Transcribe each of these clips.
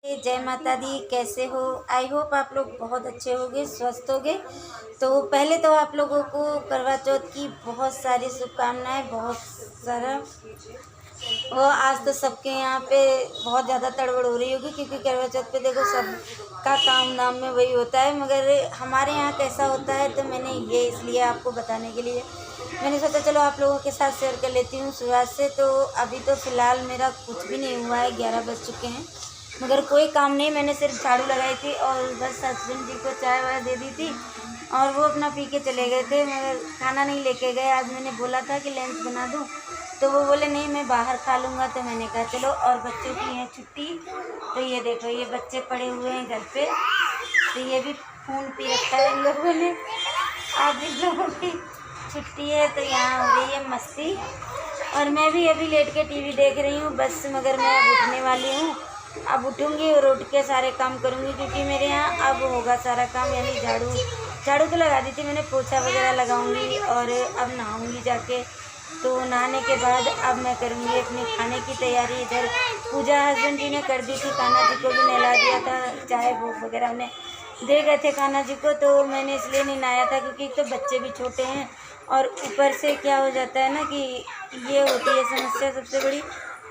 जय माता दी। कैसे हो? आई होप आप लोग बहुत अच्छे होंगे, स्वस्थ होंगे। तो पहले तो आप लोगों को करवा चौथ की बहुत सारी शुभकामनाएं, बहुत सारा वो आज तो सबके यहाँ पे बहुत ज़्यादा तड़बड़ हो रही होगी, क्योंकि करवा चौथ पे देखो सब का काम धाम में वही होता है। मगर हमारे यहाँ कैसा होता है, तो मैंने ये इसलिए आपको बताने के लिए मैंने सोचा चलो आप लोगों के साथ शेयर कर लेती हूँ शुरुआत से। तो अभी तो फ़िलहाल मेरा कुछ भी नहीं हुआ है, 11 बज चुके हैं, मगर कोई काम नहीं। मैंने सिर्फ झाड़ू लगाई थी और बस हस्बैंड जी को चाय वाय दे दी थी और वो अपना पी के चले गए थे, मगर खाना नहीं लेके गए। आज मैंने बोला था कि लंच बना दूँ, तो वो बोले नहीं मैं बाहर खा लूँगा। तो मैंने कहा चलो। और बच्चों की है छुट्टी, तो ये देखो ये बच्चे पड़े हुए हैं घर पे, तो ये भी फ़ोन पी रखा है इन लोगों ने। आज इन लोगों की छुट्टी है तो यहाँ हो रही है मस्ती, और मैं भी अभी लेट के टीवी देख रही हूँ बस। मगर मैं अब उठने वाली हूँ, अब उठूँगी और उठ के सारे काम करूँगी, क्योंकि मेरे यहाँ अब होगा सारा काम। यानी झाड़ू तो लगा दी थी मैंने, पोछा वगैरह लगाऊंगी और अब नहाऊंगी जाके। तो नहाने के बाद अब मैं करूँगी अपने खाने की तैयारी। इधर पूजा हस्बैंड जी ने कर दी थी, कान्हा जी को भी नहला दिया था, चाय भोग वगैरह उन्हें दे गए थे कान्हा जी को। तो मैंने इसलिए नहीं नहाया था, क्योंकि तो बच्चे भी छोटे हैं और ऊपर से क्या हो जाता है ना कि ये होती है समस्या सबसे बड़ी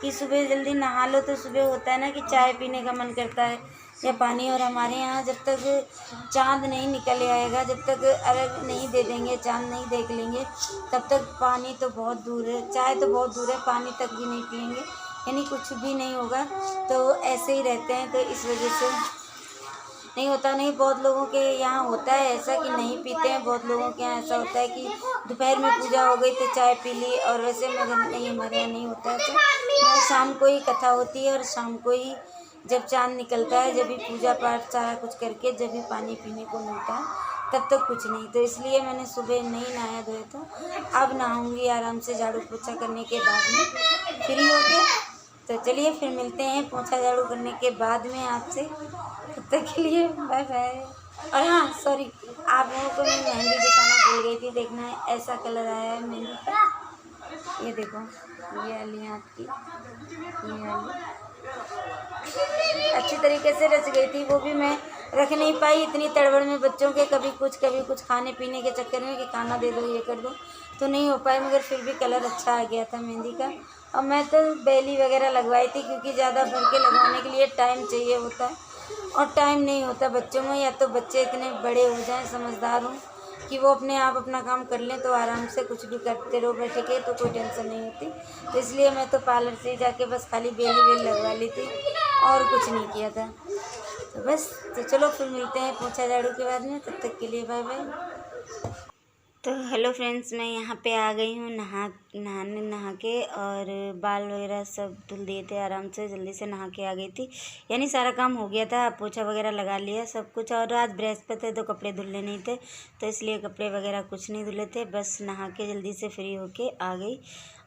कि सुबह जल्दी नहा लो तो सुबह होता है ना कि चाय पीने का मन करता है या पानी। और हमारे यहाँ जब तक चाँद नहीं निकल आएगा, जब तक अर्घ नहीं दे देंगे, चाँद नहीं देख लेंगे, तब तक पानी तो बहुत दूर है, चाय तो बहुत दूर है, पानी तक भी नहीं पिएंगे, यानी कुछ भी नहीं होगा। तो ऐसे ही रहते हैं, तो इस वजह से नहीं होता। नहीं, बहुत लोगों के यहाँ होता है ऐसा कि नहीं पीते हैं, बहुत लोगों के यहाँ ऐसा होता है कि दोपहर में पूजा हो गई तो चाय पी ली। और वैसे मगर नहीं, हमारे यहाँ नहीं होता है। तो शाम को ही कथा होती है और शाम को ही जब चाँद निकलता है, जब भी पूजा पाठ सारा कुछ करके जब भी पानी पीने को मिलता है, तब तक कुछ नहीं। तो इसलिए मैंने सुबह नहीं नहाया धोया था, अब नहाऊंगी आराम से झाड़ू पोछा करने के बाद में फ्री होके। तो चलिए फिर मिलते हैं पोछा झाड़ू करने के बाद में आपसे, तब तक के लिए बाय बाय। और हाँ सॉरी, आप लोगों को मैं मेहंदी दिखाना भूल गई थी। देखना है ऐसा कलर आया है मेहंदी का, ये देखो, ये वाली आपकी, ये वाली अच्छी तरीके से रच गई थी, वो भी मैं रख नहीं पाई इतनी तड़बड़ में बच्चों के, कभी कुछ खाने पीने के चक्कर में कि खाना दे दो ये कर दो, तो नहीं हो पाए। मगर फिर भी कलर अच्छा आ गया था मेहंदी का। और मैं तो बेली वगैरह लगवाई थी, क्योंकि ज़्यादा भर के लगवाने के लिए टाइम चाहिए होता है और टाइम नहीं होता बच्चों में। या तो बच्चे इतने बड़े हो जाएं, समझदार हों कि वो अपने आप अपना काम कर लें, तो आराम से कुछ भी करते रहो बैठ के, तो कोई टेंशन नहीं होती। तो इसलिए मैं तो पार्लर से ही जाके बस खाली बेली वेल लगवा ली थी और कुछ नहीं किया था। तो बस, तो चलो फिर मिलते हैं पोछा झाड़ू के बाद में, तब तक के लिए बाय बाय। तो हेलो फ्रेंड्स, मैं यहाँ पे आ गई हूँ नहा के, और बाल वगैरह सब धुल दिए थे, आराम से जल्दी से नहा के आ गई थी। यानी सारा काम हो गया था, पोछा वगैरह लगा लिया सब कुछ। और आज बृहस्पति है तो कपड़े धुलने नहीं थे, तो इसलिए कपड़े वगैरह कुछ नहीं धुले थे, बस नहा के जल्दी से फ्री होके आ गई।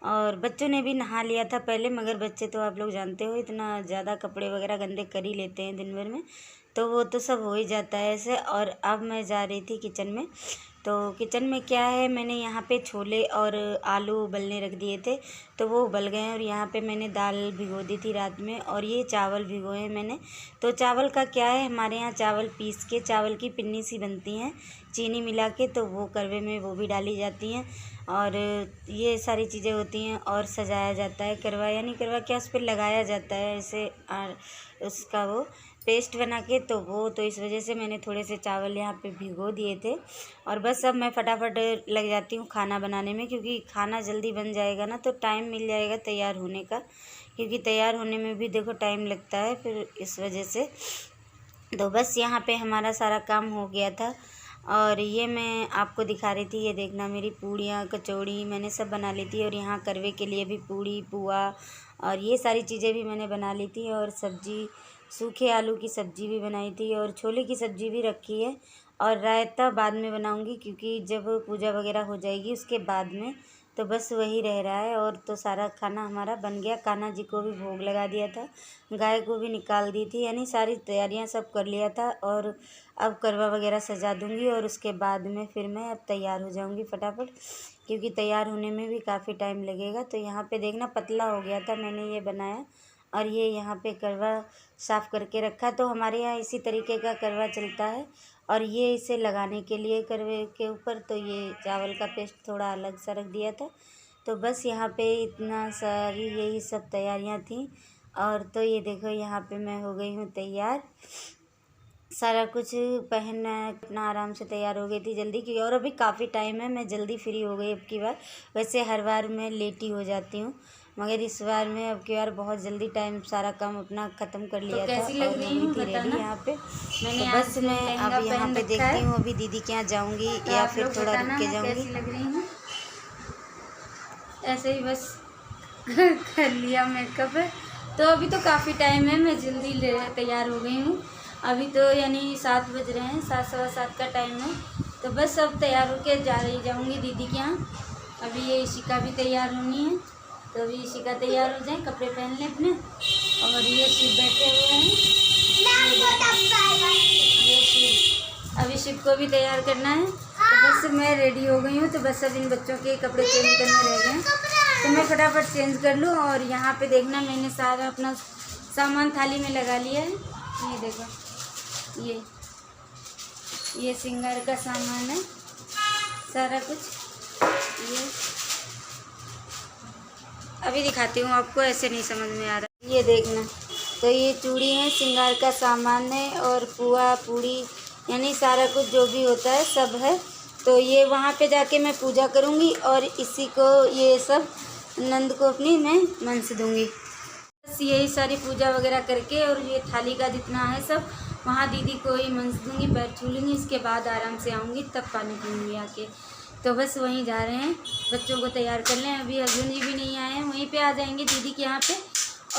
और बच्चों ने भी नहा लिया था पहले, मगर बच्चे तो आप लोग जानते हो इतना ज़्यादा कपड़े वगैरह गंदे कर ही लेते हैं दिन भर में, तो वो तो सब हो ही जाता है ऐसे। और अब मैं जा रही थी किचन में। तो किचन में क्या है, मैंने यहाँ पे छोले और आलू उबलने रख दिए थे, तो वो उबल गए हैं। और यहाँ पे मैंने दाल भिगो दी थी रात में, और ये चावल भिगोए हैं मैंने। तो चावल का क्या है, हमारे यहाँ चावल पीस के चावल की पिन्नी सी बनती हैं चीनी मिला के, तो वो करवे में वो भी डाली जाती हैं, और ये सारी चीज़ें होती हैं। और सजाया जाता है करवा, यानी करवा क्या, उस पर लगाया जाता है ऐसे उसका वो पेस्ट बना के, तो वो, तो इस वजह से मैंने थोड़े से चावल यहाँ पे भिगो दिए थे। और बस अब मैं फटाफट लग जाती हूँ खाना बनाने में, क्योंकि खाना जल्दी बन जाएगा ना तो टाइम मिल जाएगा तैयार होने का, क्योंकि तैयार होने में भी देखो टाइम लगता है फिर, इस वजह से। तो बस यहाँ पे हमारा सारा काम हो गया था, और ये मैं आपको दिखा रही थी, ये देखना मेरी पूड़ियाँ कचौड़ी मैंने सब बना ली थी। और यहाँ करवे के लिए भी पूड़ी पुआ और ये सारी चीज़ें भी मैंने बना ली थी, और सब्जी सूखे आलू की सब्ज़ी भी बनाई थी, और छोले की सब्ज़ी भी रखी है। और रायता बाद में बनाऊंगी, क्योंकि जब पूजा वगैरह हो जाएगी उसके बाद में, तो बस वही रह रहा है। और तो सारा खाना हमारा बन गया, कान्हा जी को भी भोग लगा दिया था, गाय को भी निकाल दी थी, यानी सारी तैयारियां सब कर लिया था। और अब करवा वगैरह सजा दूंगी, और उसके बाद में फिर मैं अब तैयार हो जाऊंगी फटाफट, क्योंकि तैयार होने में भी काफ़ी टाइम लगेगा। तो यहाँ पे देखना पतला हो गया था, मैंने ये बनाया, और ये यहाँ पे करवा साफ़ करके रखा। तो हमारे यहाँ इसी तरीके का करवा चलता है। और ये इसे लगाने के लिए करवे के ऊपर तो ये चावल का पेस्ट थोड़ा अलग सा रख दिया था। तो बस यहाँ पे इतना सारी यही सब तैयारियाँ थी। और तो ये देखो यहाँ पे मैं हो गई हूँ तैयार, सारा कुछ पहनना अपना आराम से तैयार हो गई थी जल्दी की। और अभी काफ़ी टाइम है, मैं जल्दी फ्री हो गई अब की बार। वैसे हर बार मैं लेट ही हो जाती हूँ, मगर इस बार मैं अब की बार बहुत जल्दी टाइम सारा काम अपना ख़त्म कर लिया था। कैसी लग रही हूँ बताना। यहाँ पे मैंने तो बस मैं अब यहाँ पे देखती हूँ अभी दीदी के यहाँ जाऊँगी या फिर थोड़ा रुक के जाऊँगी। कैसी लग रही हूँ? ऐसे ही बस कर लिया मेकअप। तो अभी तो काफ़ी टाइम है, मैं जल्दी तैयार हो गई हूँ। अभी तो यानी 7 बज रहे हैं, 7 सवा 7 का टाइम है। तो बस अब तैयार होके जाऊँगी दीदी के यहाँ। अभी ये इशिका भी तैयार होनी है, तो अभी इशिका तैयार हो जाए, कपड़े पहन लें अपने। और ये शिव बैठे हुए हैं, ये शिव, अभी शिव को भी तैयार करना है। तो बस मैं रेडी हो गई हूँ। तो बस अब इन बच्चों के कपड़े चेंज करने रह गए हैं, तो मैं फटाफट चेंज कर लूँ। और यहाँ पे देखना मैंने सारा अपना सामान थाली में लगा लिया है। ये देखो, ये श्रृंगार का सामान है सारा कुछ। ये अभी दिखाती हूँ आपको, ऐसे नहीं समझ में आ रहा। ये देखना, तो ये चूड़ी है, श्रृंगार का सामान है, और पुआ पूड़ी यानी सारा कुछ जो भी होता है सब है। तो ये वहाँ पे जाके मैं पूजा करूँगी और इसी को ये सब नंद को अपनी मैं मंस दूँगी। बस यही सारी पूजा वगैरह करके और ये थाली का जितना है सब वहाँ दीदी को ही मंस दूँगी, पैर छू लूँगी। इसके बाद आराम से आऊँगी, तब पानी पीऊँगी आके। तो बस वहीं जा रहे हैं, बच्चों को तैयार कर लें। अभी हस्बैंड जी भी नहीं आए हैं, वहीं पे आ जाएंगे दीदी के यहाँ पे।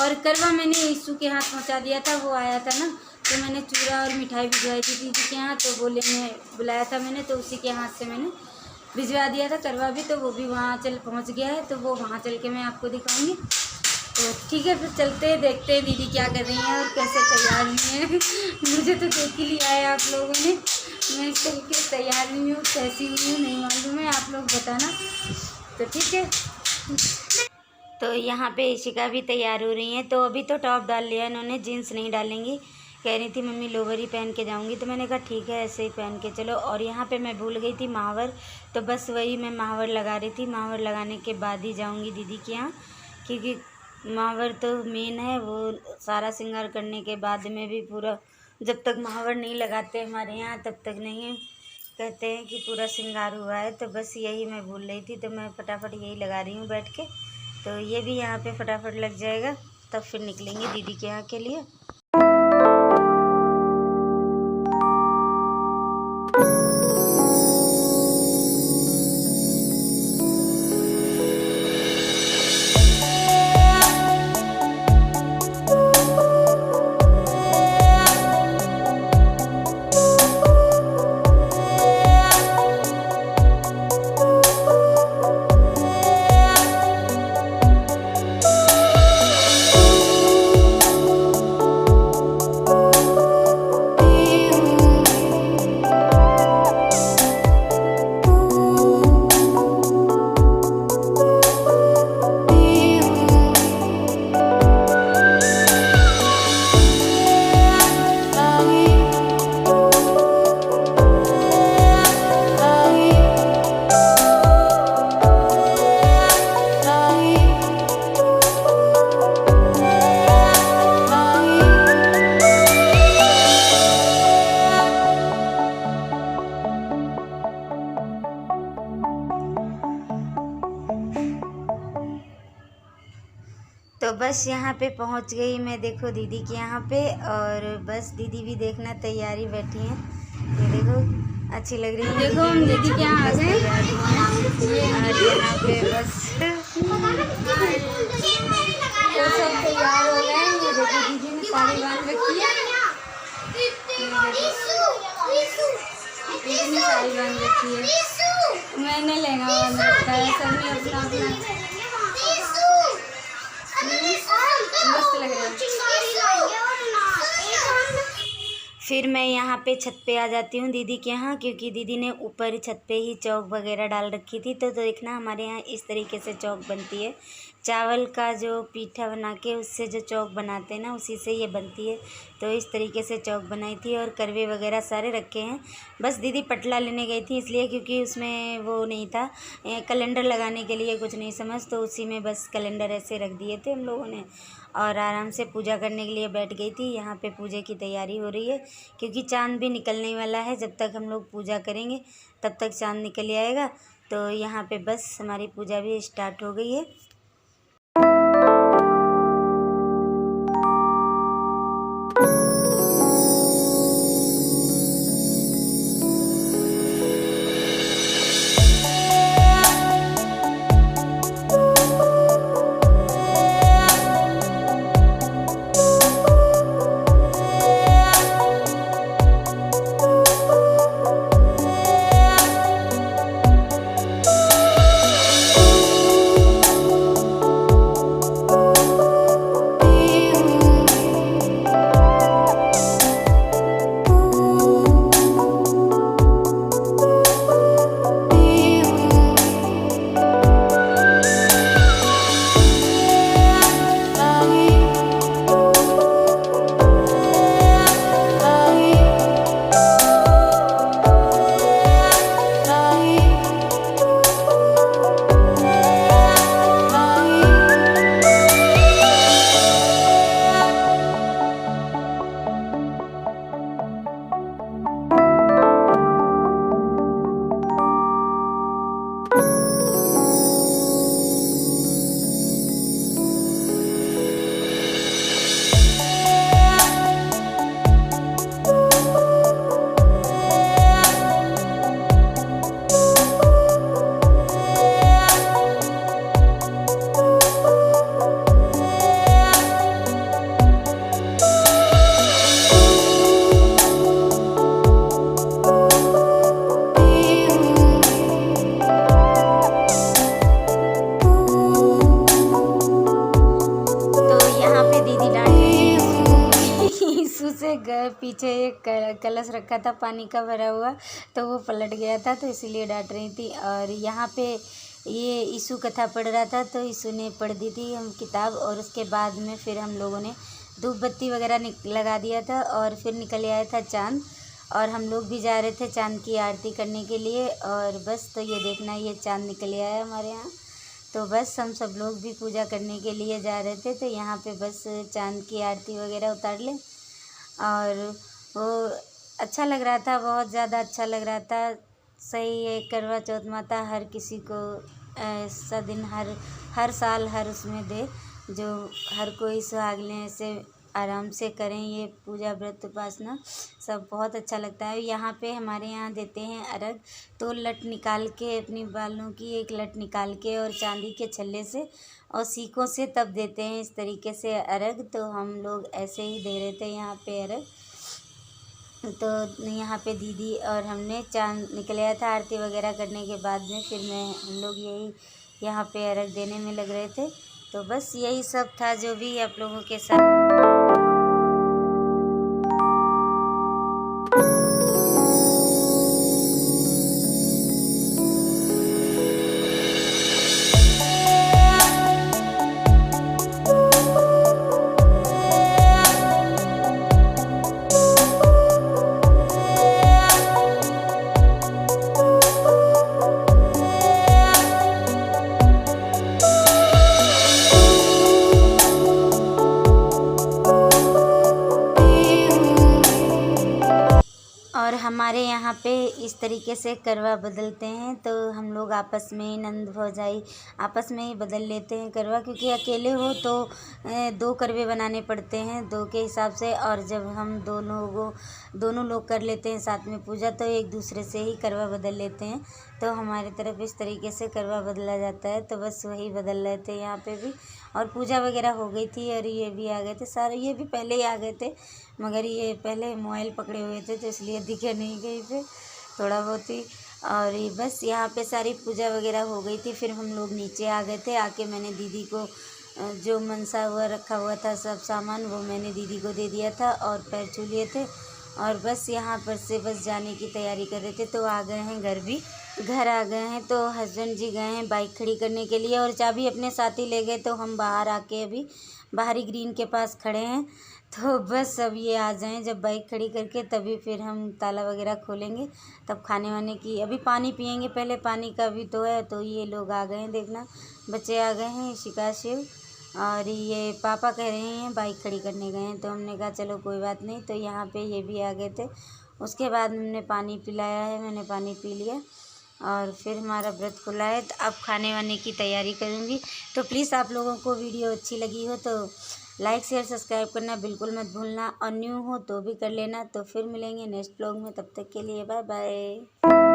और करवा मैंने ईशू के हाथ पहुँचा दिया था, वो आया था ना, तो मैंने चूड़ा और मिठाई भिजवाई थी दीदी के यहाँ। तो बोले मैं बुलाया था मैंने, तो उसी के हाथ से मैंने भिजवा दिया था करवा भी। तो वो भी वहाँ पहुँच गया है, तो वो वहाँ चल के मैं आपको दिखाऊँगी। तो ठीक है, फिर चलते हैं, देखते हैं दीदी क्या कर रही हैं और कैसे तैयार हुई हैं। मुझे तो देख ही लिया है आप लोगों ने, मैं इस तरीके से तैयार हुई हूँ, कैसी हुई हूँ नहीं मालूम है, आप लोग बताना। तो ठीक है, तो यहाँ पे इशिका भी तैयार हो रही हैं। तो अभी तो टॉप डाल लिया इन्होंने, जीन्स नहीं डालेंगी। कह रही थी मम्मी लोवर ही पहन के जाऊँगी, तो मैंने कहा ठीक है ऐसे ही पहन के चलो। और यहाँ पे मैं भूल गई थी महावर, तो बस वही मैं महावर लगा रही थी। महावर लगाने के बाद ही जाऊँगी दीदी के यहाँ, क्योंकि महावर तो मेन है। वो सारा श्रृंगार करने के बाद में भी पूरा, जब तक महावर नहीं लगाते हमारे यहाँ तब तक नहीं कहते हैं कि पूरा श्रृंगार हुआ है। तो बस यही मैं भूल रही थी, तो मैं फटाफट यही लगा रही हूँ बैठ के। तो ये भी यहाँ पे फटाफट लग जाएगा, तब फिर निकलेंगे दीदी के यहाँ के लिए। तो बस यहाँ पे पहुँच गई मैं, देखो दीदी के यहाँ पे। और बस दीदी भी देखना तैयारी बैठी हैं, ये देखो अच्छी लग रही है। देखो हम दीदी के यहाँ आ गए, और यहाँ पे बस वो सब तैयार हो गए। ये देखो दीदी ने साड़ी बांध रखी है, दीदी ने साड़ी बांध रखी है, मैंने लहंगा बांध रखा है। सब ने अपना अपना मस्त लग रहा है। फिर मैं यहाँ पे छत पे आ जाती हूँ दीदी के यहाँ, क्योंकि दीदी ने ऊपर छत पे ही चौक वगैरह डाल रखी थी। तो देखना हमारे यहाँ इस तरीके से चौक बनती है। चावल का जो पीठा बना के उससे जो चौक बनाते हैं ना, उसी से ये बनती है। तो इस तरीके से चौक बनाई थी और करवे वगैरह सारे रखे हैं। बस दीदी पटला लेने गई थी इसलिए, क्योंकि उसमें वो नहीं था कैलेंडर लगाने के लिए, कुछ नहीं समझ, तो उसी में बस कैलेंडर ऐसे रख दिए थे हम लोगों ने और आराम से पूजा करने के लिए बैठ गई थी। यहाँ पे पूजा की तैयारी हो रही है, क्योंकि चाँद भी निकलने वाला है। जब तक हम लोग पूजा करेंगे तब तक चाँद निकल आएगा। तो यहाँ पे बस हमारी पूजा भी स्टार्ट हो गई है। पीछे एक कलश रखा था पानी का भरा हुआ, तो वो पलट गया था, तो इसीलिए डांट रही थी। और यहाँ पे ये यीशु कथा पढ़ रहा था, तो यीशु ने पढ़ दी थी हम किताब, और उसके बाद में फिर हम लोगों ने धूप बत्ती वगैरह लगा दिया था और फिर निकल आया था चाँद, और हम लोग भी जा रहे थे चाँद की आरती करने के लिए। और बस तो ये देखना, ये चाँद निकल आया है हमारे यहाँ। तो बस हम सब लोग भी पूजा करने के लिए जा रहे थे, तो यहाँ पे बस चाँद की आरती वगैरह उतार लें। और वो अच्छा लग रहा था, बहुत ज़्यादा अच्छा लग रहा था। सही है, करवा चौथ माता हर किसी को ऐसा दिन हर साल हर उसमें दे, जो हर कोई सुहागने से आराम से करें ये पूजा व्रत उपासना, सब बहुत अच्छा लगता है। यहाँ पे हमारे यहाँ देते हैं अर्घ, तो लट निकाल के अपनी बालों की एक लट निकाल के और चांदी के छल्ले से और सीकों से तब देते हैं इस तरीके से अर्घ। तो हम लोग ऐसे ही दे रहे थे यहाँ पे अर्घ। तो यहाँ पे दीदी और हमने चाँद निकल आया था आरती वगैरह करने के बाद में, फिर हम लोग यही यहाँ पे अर्घ देने में लग रहे थे। तो बस यही सब था जो भी आप लोगों के साथ। और हमारे यहाँ पे इस तरीके से करवा बदलते हैं, तो हम लोग आपस में ही नंद भौजाई आपस में ही बदल लेते हैं करवा, क्योंकि अकेले हो तो 2 करवे बनाने पड़ते हैं 2 के हिसाब से। और जब हम दोनों लोग कर लेते हैं साथ में पूजा, तो एक दूसरे से ही करवा बदल लेते हैं। तो हमारी तरफ इस तरीके से करवा बदला जाता है, तो बस वही बदल रहे थे यहाँ पे भी। और पूजा वगैरह हो गई थी और ये भी आ गए थे सारे, ये भी पहले ही आ गए थे, मगर ये पहले मोबाइल पकड़े हुए थे तो इसलिए दिखे नहीं गए थे थोड़ा बहुत ही। और ये बस यहाँ पे सारी पूजा वगैरह हो गई थी, फिर हम लोग नीचे आ गए थे। आके मैंने दीदी को जो मनसा हुआ रखा हुआ था सब सामान, वो मैंने दीदी को दे दिया था और पैर छू लिए थे। और बस यहाँ पर से बस जाने की तैयारी कर रहे थे। तो आ गए हैं घर आ गए हैं। तो हस्बैंड जी गए हैं बाइक खड़ी करने के लिए और चाबी अपने साथ ही ले गए। तो हम बाहर आके अभी बाहरी ग्रीन के पास खड़े हैं। तो बस अब ये आ जाएं जब बाइक खड़ी करके, तभी फिर हम ताला वगैरह खोलेंगे, तब खाने वाने की अभी पानी पियेंगे, पहले पानी का भी तो है। तो ये लोग आ गए हैं, देखना बच्चे आ गए हैं, शिका शिव और ये पापा कह रहे हैं बाइक खड़ी करने गए हैं। तो हमने कहा चलो कोई बात नहीं। तो यहाँ पे ये भी आ गए थे। उसके बाद हमने पानी पिलाया है, मैंने पानी पी लिया और फिर हमारा व्रत खुला है। तो अब खाने वाने की तैयारी करूँगी। तो प्लीज़ आप लोगों को वीडियो अच्छी लगी हो तो लाइक शेयर सब्सक्राइब करना बिल्कुल मत भूलना और न्यू हो तो भी कर लेना। तो फिर मिलेंगे नेक्स्ट ब्लॉग में, तब तक के लिए बाय बाय।